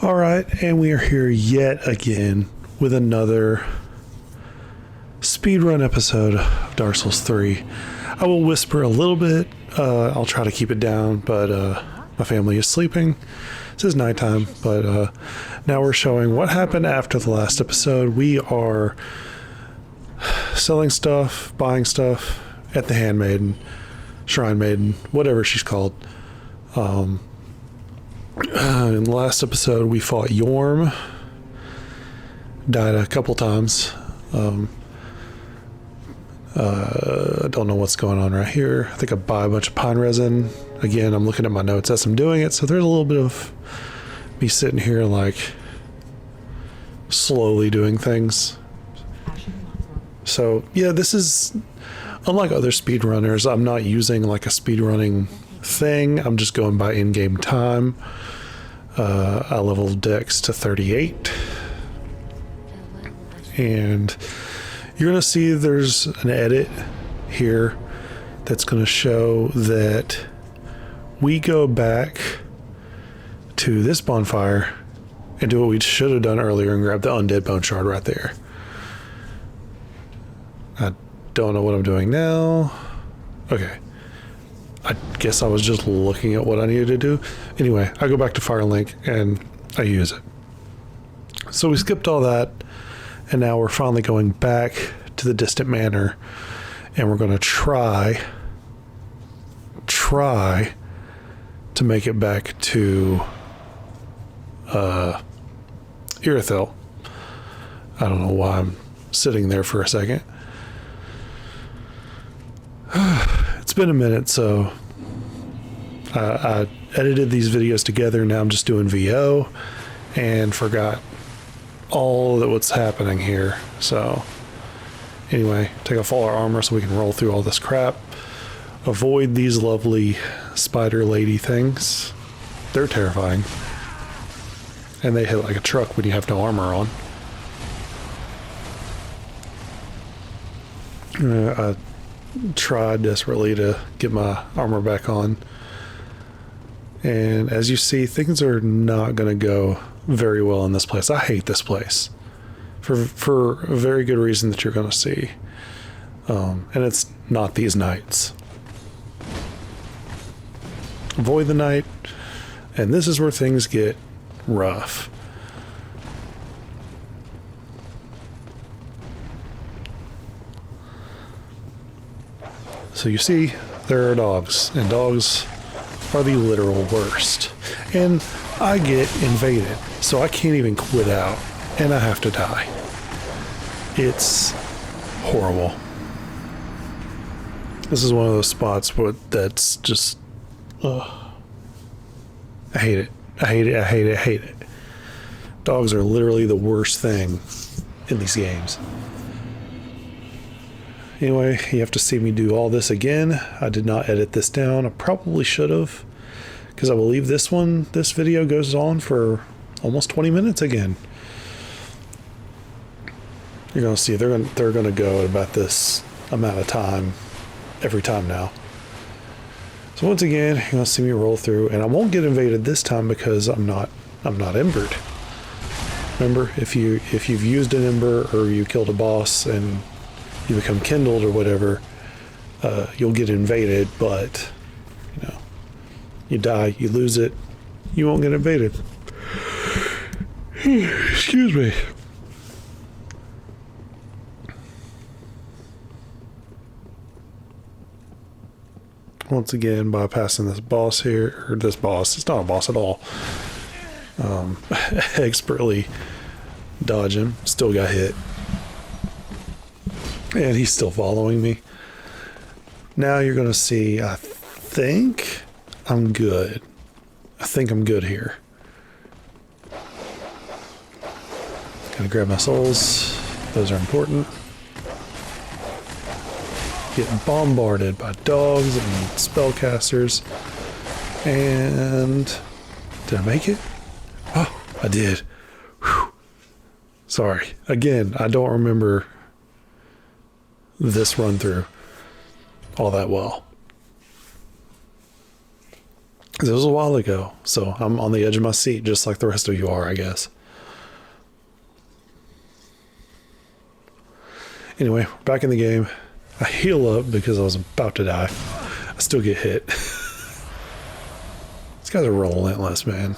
All right, and we are here yet again with another speedrun episode of Dark Souls 3. I will whisper a little bit. I'll try to keep it down, but my family is sleeping. This is nighttime, but now we're showing what happened after the last episode. We are selling stuff, buying stuff at the Handmaiden, Shrine Maiden, whatever she's called. In the last episode, we fought Yorm. Died a couple times. I don't know what's going on right here. I think I buy a bunch of pine resin. Again, I'm looking at my notes as I'm doing it, so there's a little bit of me sitting here like slowly doing things. So yeah, this is unlike other speedrunners. I'm not using like a speedrunning thing. I'm just going by in-game time. I leveled Dex to 38, and you're gonna see there's an edit here that's gonna show that we go back to this bonfire and do what we should have done earlier and grab the undead bone shard right there. I don't know what I'm doing now. Okay. I guess I was just looking at what I needed to do. Anyway, I go back to Firelink and I use it. So we skipped all that, and now we're finally going back to the distant manor, and we're going to try to make it back to Irithyll. I don't know why I'm sitting there for a second. It's been a minute, so I edited these videos together. Now I'm just doing VO and forgot all that what's happening here. So anyway, take off all our armor so we can roll through all this crap. Avoid these lovely spider lady things. They're terrifying. And they hit like a truck when you have no armor on. I tried desperately to get my armor back on, and as you see, things are not going to go very well in this place. I hate this place for a very good reason that you're going to see, and it's not these nights. Avoid the night, and this is where things get rough. So you see, there are dogs, and dogs are the literal worst. And I get invaded, so I can't even quit out, and I have to die. It's horrible. This is one of those spots where that's just, I hate it. I hate it, I hate it, I hate it. Dogs are literally the worst thing in these games. Anyway, you have to see me do all this again. I did not edit this down. I probably should have, because I believe this video goes on for almost 20 minutes again. You're gonna see they're gonna go at about this amount of time every time now. So once again, you're gonna see me roll through, and I won't get invaded this time because I'm not embered. Remember, if you've used an ember or you killed a boss and you become kindled or whatever, you'll get invaded, but you know, you die, you lose it, you won't get invaded. Excuse me. Once again, bypassing this boss here, or this boss, it's not a boss at all. Expertly dodge him, still got hit. And he's still following me. Now you're going to see, I think I'm good. I think I'm good here. Gotta grab my souls. Those are important. Getting bombarded by dogs and spellcasters. And did I make it? Oh, I did. Whew. Sorry. Again, I don't remember this run through all that well. 'Cause it was a while ago, so I'm on the edge of my seat, just like the rest of you are, I guess. Anyway, we're back in the game. I heal up because I was about to die. I still get hit. These guys are relentless, man.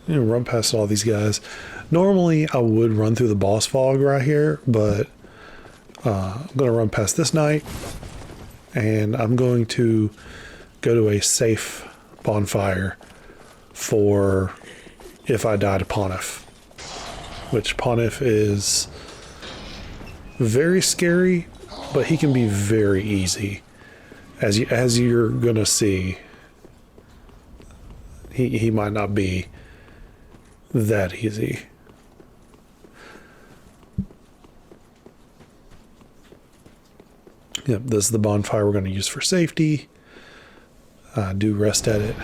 You know, run past all these guys. Normally, I would run through the boss fog right here, but I'm going to run past this night, and I'm going to go to a safe bonfire for if I die to Pontiff, which Pontiff is very scary, but he can be very easy. As you're going to see, he might not be that easy. Yep, this is the bonfire we're going to use for safety. I do rest at it.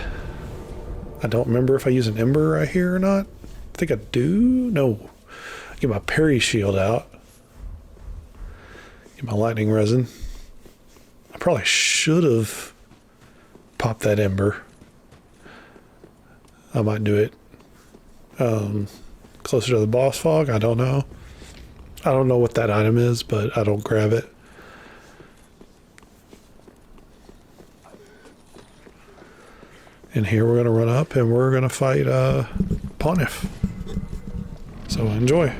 I don't remember if I use an ember right here or not. I think I do. No. I get my parry shield out. Get my lightning resin. I probably should have popped that ember. I might do it closer to the boss fog. I don't know. I don't know what that item is, but I don't grab it. And here we're going to run up and we're going to fight Pontiff. So enjoy.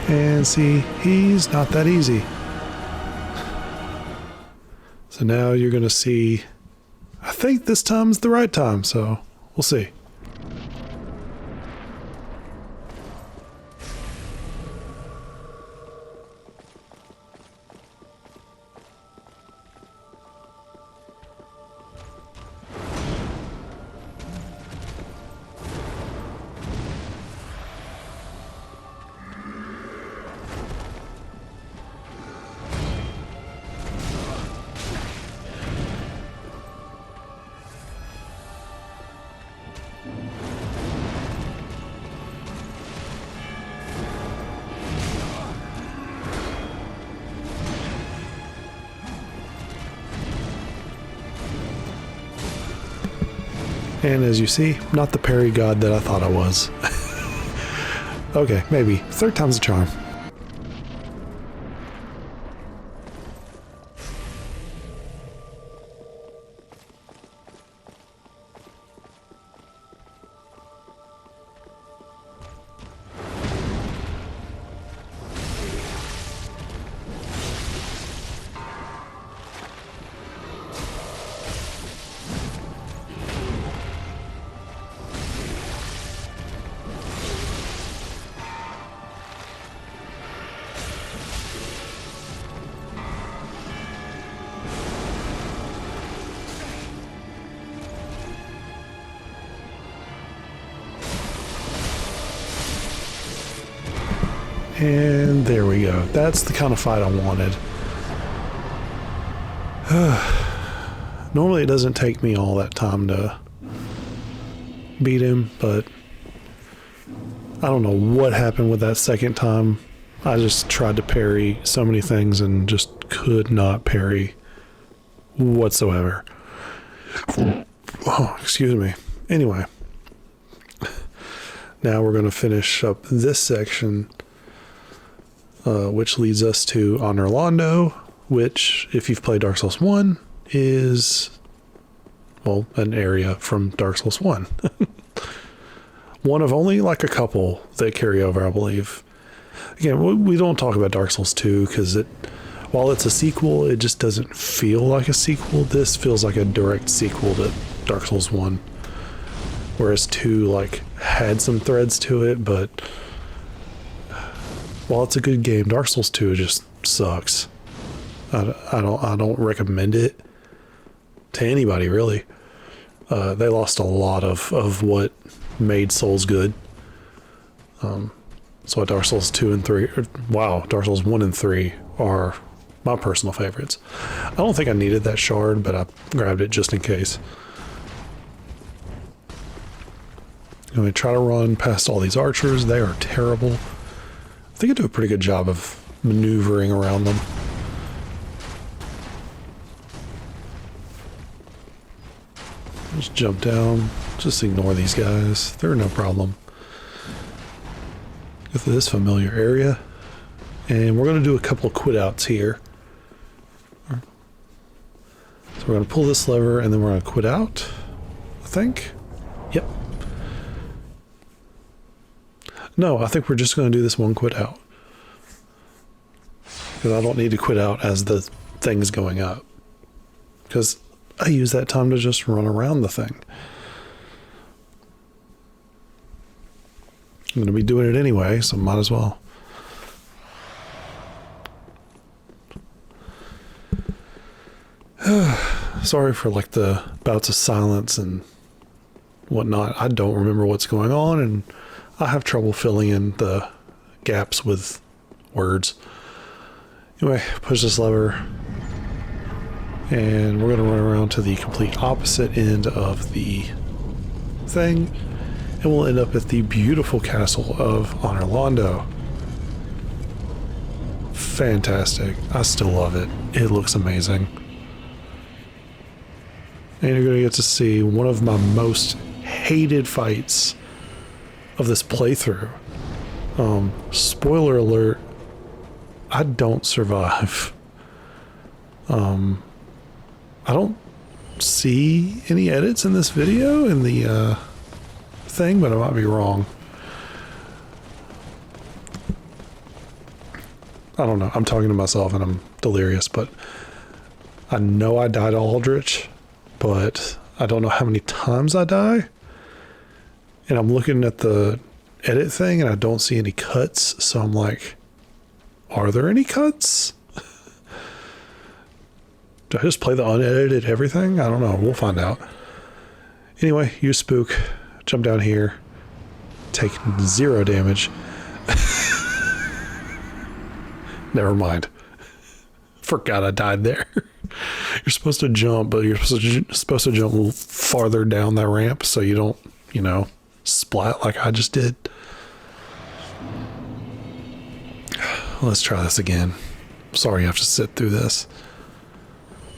And see, he's not that easy. So now you're going to see, I think this time's the right time, so we'll see. And as you see, not the parry god that I thought I was. Okay, maybe. Third time's a charm. And there we go. That's the kind of fight I wanted. Normally it doesn't take me all that time to beat him, but I don't know what happened with that second time. I just tried to parry so many things and just could not parry whatsoever. Oh, excuse me. Anyway, now we're going to finish up this section which leads us to Orlando, which, if you've played Dark Souls 1, is, well, an area from Dark Souls 1. One of only like a couple that carry over, I believe. Again, we don't talk about Dark Souls 2 because while it's a sequel, it just doesn't feel like a sequel. This feels like a direct sequel to Dark Souls 1. Whereas 2 like had some threads to it, but while it's a good game, Dark Souls 2 just sucks. I don't recommend it to anybody, really. They lost a lot of what made Souls good. So Dark Souls 2 and 3, Dark Souls 1 and 3 are my personal favorites. I don't think I needed that shard, but I grabbed it just in case. I'm going to try to run past all these archers. They are terrible. I think I do a pretty good job of maneuvering around them. Just jump down. Just ignore these guys. They're no problem. Go through this familiar area. And we're going to do a couple of quit outs here. So we're going to pull this lever and then we're going to quit out, I think. Yep. No, I think we're just going to do this one quit out. Because I don't need to quit out as the thing's going up. Because I use that time to just run around the thing. I'm going to be doing it anyway, so might as well. Sorry for like the bouts of silence and whatnot. I don't remember what's going on, and I have trouble filling in the gaps with words. Anyway, push this lever. And we're going to run around to the complete opposite end of the thing. And we'll end up at the beautiful castle of Orlando. Fantastic. I still love it. It looks amazing. And you're going to get to see one of my most hated fights of this playthrough. Spoiler alert, I don't survive. I don't see any edits in this video in the thing, but I might be wrong. I don't know. I'm talking to myself and I'm delirious, but I know I died Aldrich, but I don't know how many times I die. And I'm looking at the edit thing and I don't see any cuts, so I'm like, are there any cuts? Do I just play the unedited everything? I don't know. We'll find out. Anyway, use spook. Jump down here. Take 0 damage. Never mind. Forgot I died there. You're supposed to jump, but you're supposed to jump a little farther down that ramp so you don't, splat like I just did. Let's try this again. Sorry you have to sit through this.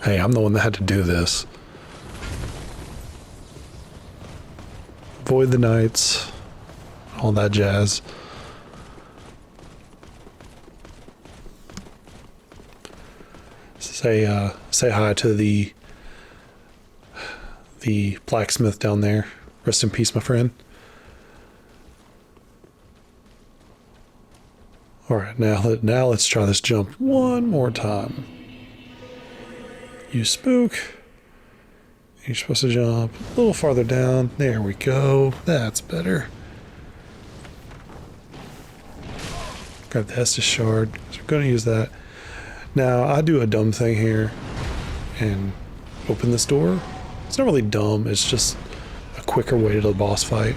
Hey, I'm the one that had to do this. Avoid the knights. All that jazz. Say hi to the blacksmith down there. Rest in peace, my friend. Alright, now let's try this jump one more time. Use spook. You're supposed to jump a little farther down. There we go. That's better. Grab the Estus shard. So we're going to use that. Now, I do a dumb thing here and open this door. It's not really dumb. It's just a quicker way to the boss fight.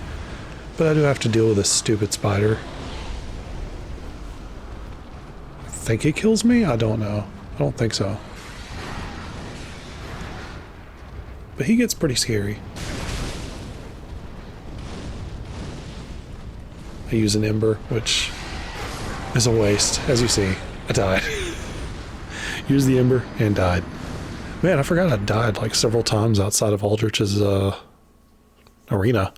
But I do have to deal with this stupid spider. I think it kills me? I don't know. I don't think so. But he gets pretty scary. I use an ember, which is a waste. As you see, I died. Use the ember and died. Man, I forgot I died like several times outside of Aldrich's arena.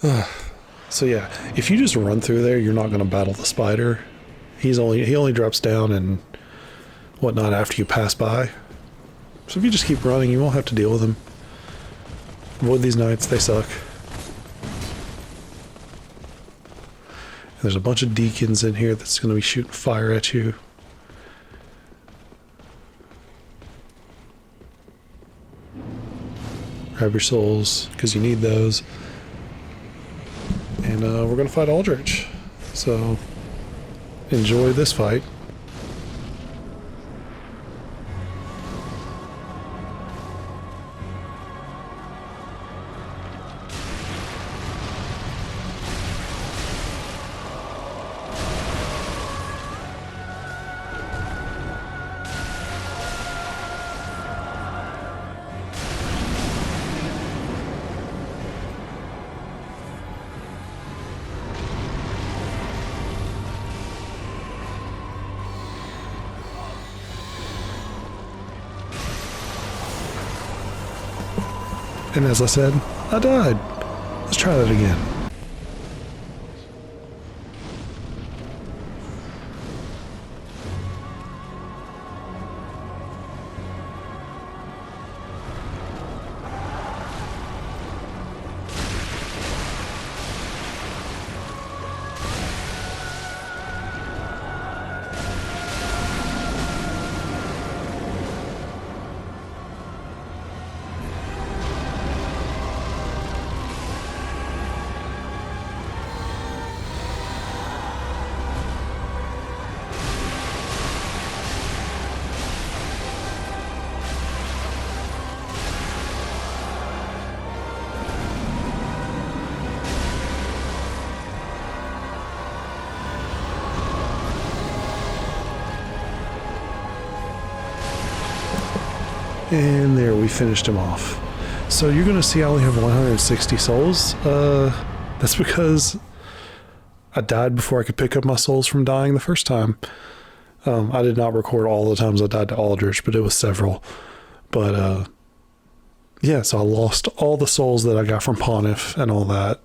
So yeah, if you just run through there, you're not going to battle the spider. He only drops down and whatnot after you pass by. So if you just keep running, you won't have to deal with him. Avoid these knights, they suck. And there's a bunch of deacons in here that's going to be shooting fire at you. Grab your souls, because you need those. And we're going to fight Aldrich. So, enjoy this fight. And as I said, I died. Let's try that again. And there, we finished him off. So you're going to see I only have 160 souls. That's because I died before I could pick up my souls from dying the first time. I did not record all the times I died to Aldrich, but it was several. But yeah, so I lost all the souls that I got from Pontiff and all that.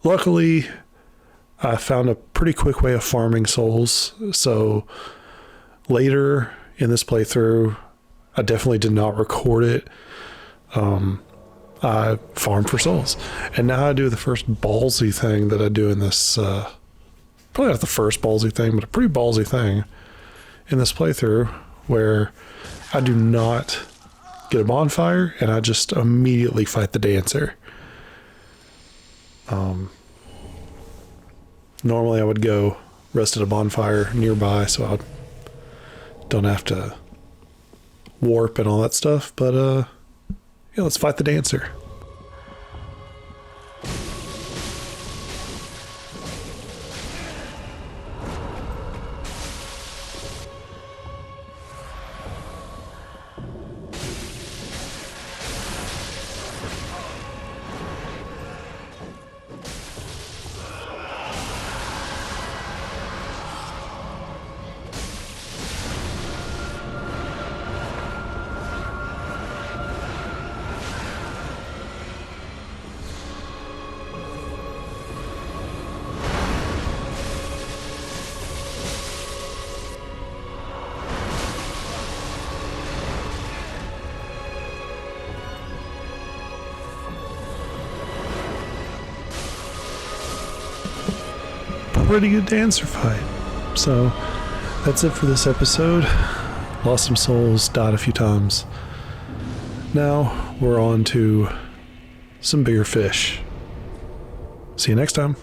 Luckily, I found a pretty quick way of farming souls. So later in this playthrough, I definitely did not record it. I farmed for souls. And now I do the first ballsy thing that I do in this, probably not the first ballsy thing, but a pretty ballsy thing in this playthrough, where I do not get a bonfire and I just immediately fight the dancer. Normally I would go rest at a bonfire nearby so I don't have to warp and all that stuff, but yeah, let's fight the dancer. Pretty good dancer fight. So that's it for this episode. Lost some souls, died a few times. Now we're on to some bigger fish. See you next time.